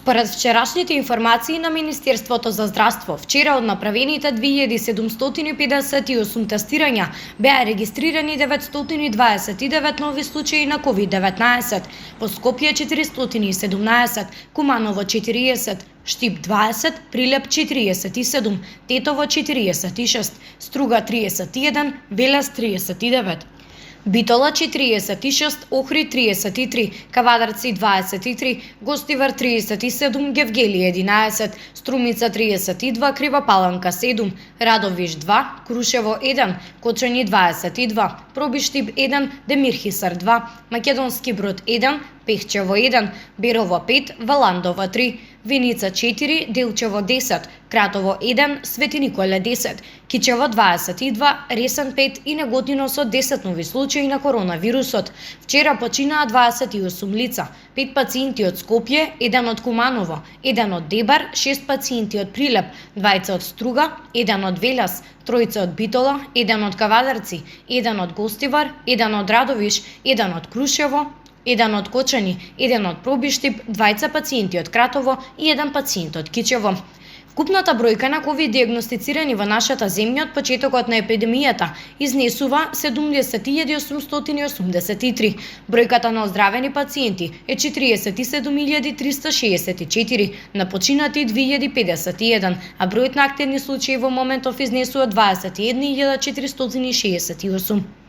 Според вчерашните информации на Министерството за здравство, вчера од направените 2758 тестирања беа регистрирани 929 нови случаи на COVID-19, по Скопје 417, Куманово 40, Штип 20, Прилеп 47, Тетово 46, Струга 31, Велес 39. Битола 46, Охрид 33, Кавадарци 23, Гостивар 37, Гевгели 11, Струмица 32, Крива Паланка 7, Радовиш 2, Крушево 1, Кочани 22, Пробиштип 1, Демирхисар 2, Македонски Брод 1, Пехчево 1, Берово 5, Валандово 3, Виница 4, Делчево 10, Кратово 1, Свети Николе 10, Кичево 22, Ресен 5 и Неготино со 10 нови случаи на коронавирусот. Вчера починаа 28 лица, 5 пациенти од Скопје, 1 од Куманово, 1 од Дебар, 6 пациенти од Прилеп, 2 од Струга, 1 од Велес, 3 од Битола, 1 од Кавадарци, 1 од Гостивар, 1 од Радовиш, 1 од Крушево, 1 од Кочани, 1 од Пробиштип, 2 пациенти од Кратово и 1 пациент од Кичево. Вкупната бројка на ковид диагностицирани во нашата земја од почетокот на епидемијата изнесува 70.883. Бројката на оздравени пациенти е 47.364, на починати 2051, а бројот на активни случаи во моментов изнесува 21.468.